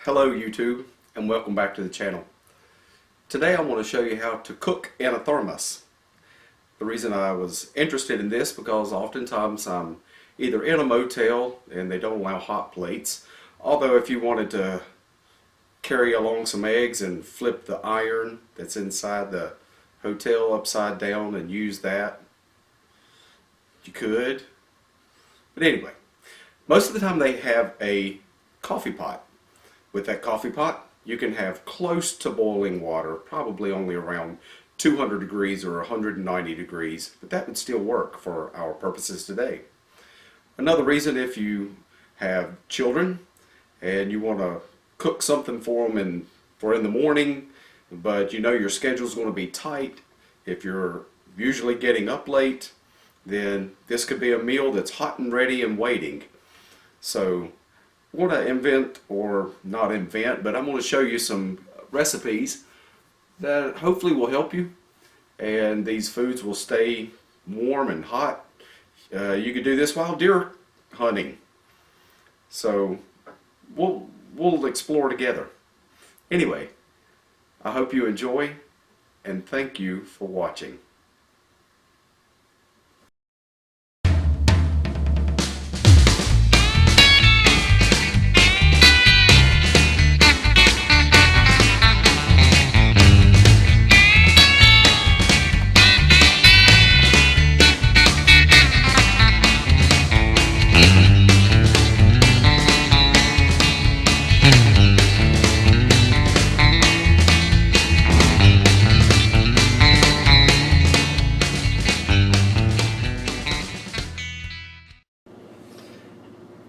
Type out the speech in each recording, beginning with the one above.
Hello YouTube, and welcome back to the channel. Today I want to show you how to cook in a thermos. The reason I was interested in this because oftentimes I'm either in a motel and they don't allow hot plates, although if you wanted to carry along some eggs and flip the iron that's inside the hotel upside down and use that, you could. But anyway, most of the time they have a coffee pot. With that coffee pot, you can have close to boiling water, probably only around 200 degrees or 190 degrees, but that would still work for our purposes today. Another reason, if you have children and you want to cook something for them in the morning, but you know your schedule is going to be tight, if you're usually getting up late, then this could be a meal that's hot and ready and waiting. So I want to invent, or not invent, but I'm going to show you some recipes that hopefully will help you, and these foods will stay warm and hot. You could do this while deer hunting. So we'll explore together. Anyway, I hope you enjoy, and thank you for watching.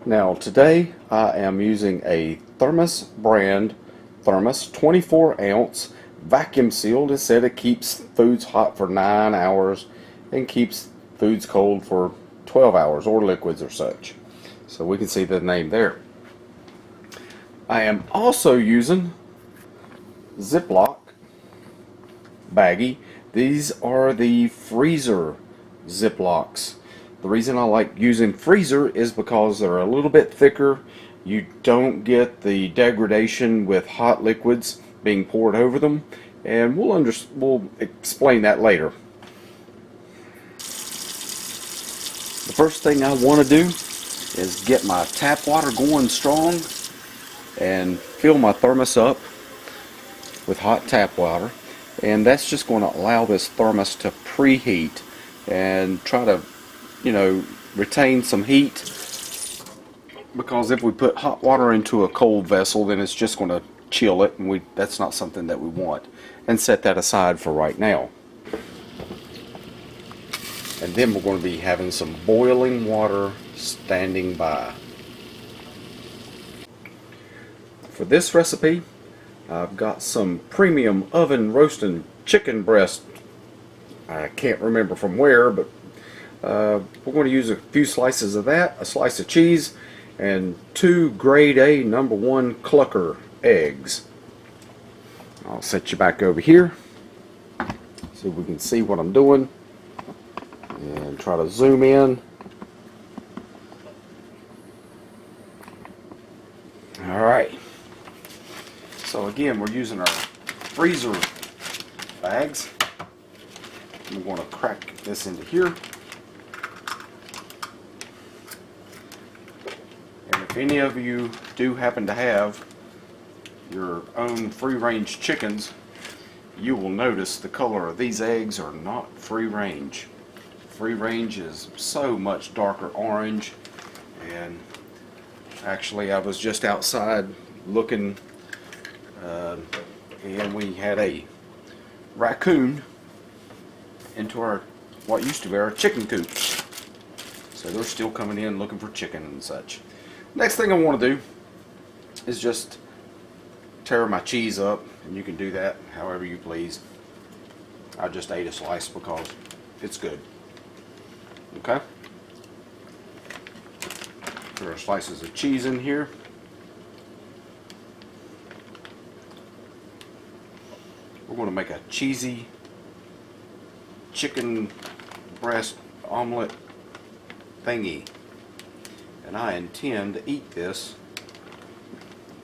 Now today I am using a Thermos brand Thermos 24 ounce vacuum sealed. It said it keeps foods hot for 9 hours and keeps foods cold for 12 hours, or liquids or such. So we can see the name there. I am also using Ziploc baggie. These are the freezer Ziplocs. The reason I like using freezer is because they're a little bit thicker. You don't get the degradation with hot liquids being poured over them, and we'll explain that later. The first thing I want to do is get my tap water going strong and fill my thermos up with hot tap water, and that's just going to allow this thermos to preheat and try to retain some heat, because if we put hot water into a cold vessel, then it's just going to chill it, and that's not something that we want. And set that aside for right now. And then we're going to be having some boiling water standing by. For this recipe, I've got some premium oven roasted chicken breast. I can't remember from where, but we're going to use a few slices of that, a slice of cheese, and 2 grade A #1 clucker eggs. I'll set you back over here so we can see what I'm doing, and try to zoom in. Alright, so again, we're using our freezer bags. I'm going to crack this into here. And if any of you do happen to have your own free-range chickens, you will notice the color of these eggs are not free-range. Free-range is so much darker orange, and actually I was just outside looking, and we had a raccoon into what used to be our chicken coop. So they're still coming in looking for chicken and such. Next thing I want to do is just tear my cheese up, and you can do that however you please. I just ate a slice because it's good. Okay? There are slices of cheese in here. We're going to make a cheesy chicken breast omelet thingy, and I intend to eat this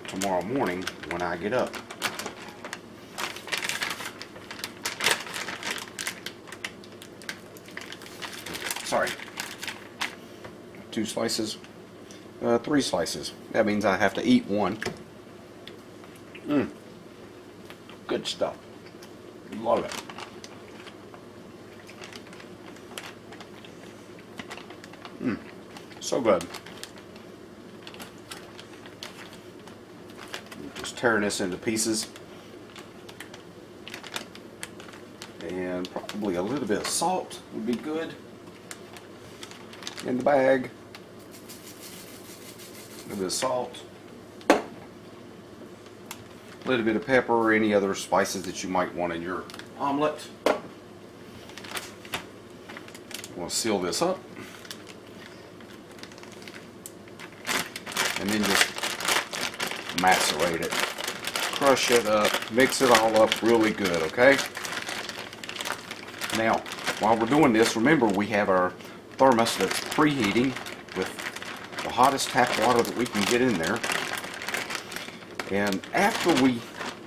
tomorrow morning when I get up. Sorry. 2 slices. 3 slices. That means I have to eat 1. Good stuff. Love it. So good. Just tearing this into pieces. And probably a little bit of salt would be good in the bag. A little bit of salt. A little bit of pepper or any other spices that you might want in your omelet. I'm going to seal this up. And then just macerate it. Crush it up. Mix it all up really good, okay? Now, while we're doing this, remember we have our thermos that's preheating with the hottest tap water that we can get in there. And after we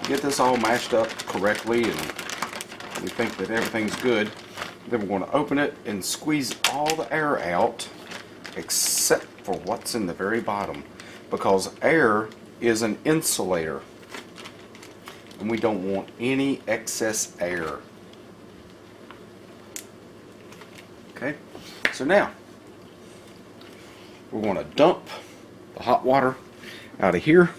get this all mashed up correctly and we think that everything's good, then we're going to open it and squeeze all the air out except for what's in the very bottom, because air is an insulator and we don't want any excess air. Okay, so now we're going to dump the hot water out of here.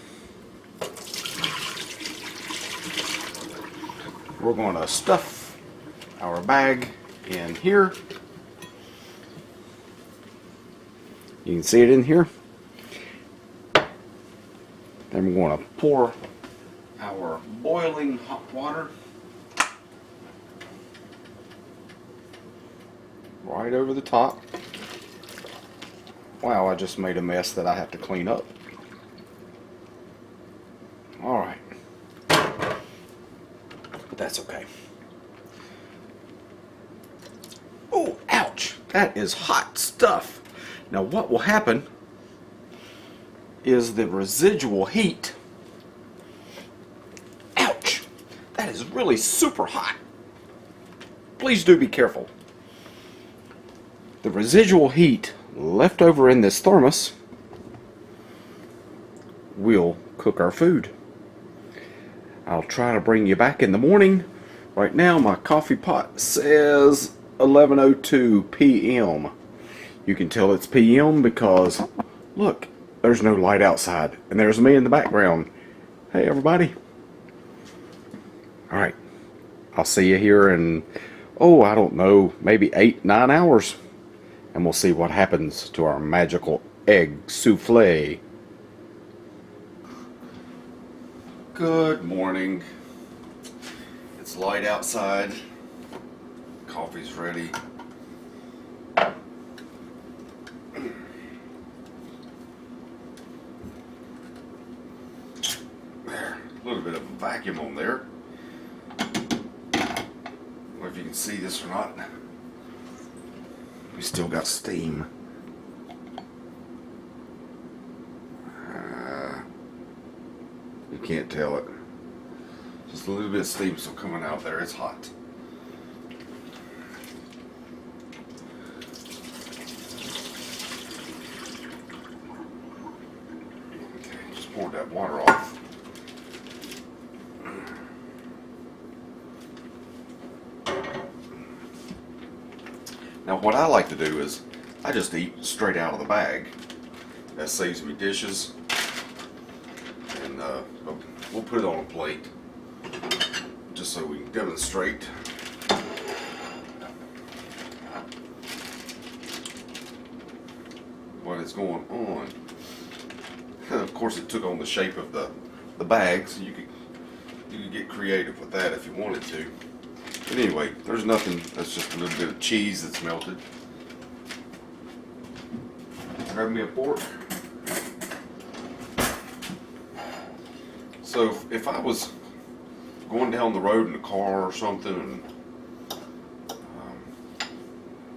We're going to stuff our bag in here. You can see it in here. Then we're going to pour our boiling hot water right over the top. Wow, I just made a mess that I have to clean up. Alright. But that's okay. Oh, ouch! That is hot stuff. Now what will happen is the residual heat. Ouch! That is really super hot. Please do be careful. The residual heat left over in this thermos will cook our food. I'll try to bring you back in the morning. Right now my coffee pot says 11:02 p.m. You can tell it's p.m. because look, there's no light outside and there's me in the background. Hey everybody. Alright, I'll see you here in, I don't know, maybe 8-9 hours. And we'll see what happens to our magical egg souffle. Good morning. It's light outside. Coffee's ready. There, a little bit of a vacuum on there. I don't know if you can see this or not. We still got steam. You can't tell it. Just a little bit of steam still coming out there. It's hot. Okay, just poured that water off. Now what I like to do is I just eat straight out of the bag. That saves me dishes. And we'll put it on a plate just so we can demonstrate. What is going on. Of course it took on the shape of the bag, so you could get creative with that if you wanted to. But anyway, there's nothing, that's just a little bit of cheese that's melted. Grab me a fork. So if I was going down the road in a car or something and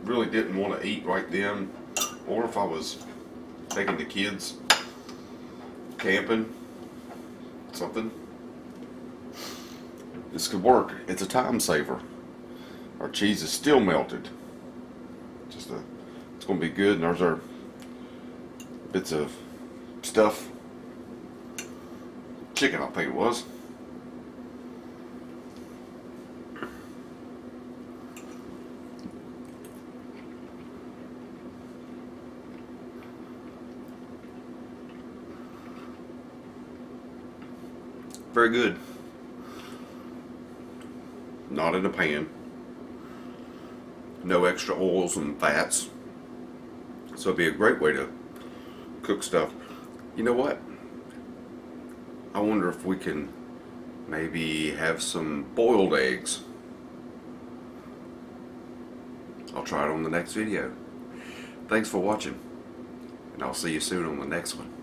really didn't want to eat right then, or if I was taking the kids camping, something. This could work. It's a time saver. Our cheese is still melted. It's going to be good. And there's our bits of stuff. Chicken, I think it was. Very good. Not in a pan. No extra oils and fats. So it'd be a great way to cook stuff. You know what? I wonder if we can maybe have some boiled eggs. I'll try it on the next video. Thanks for watching, and I'll see you soon on the next one.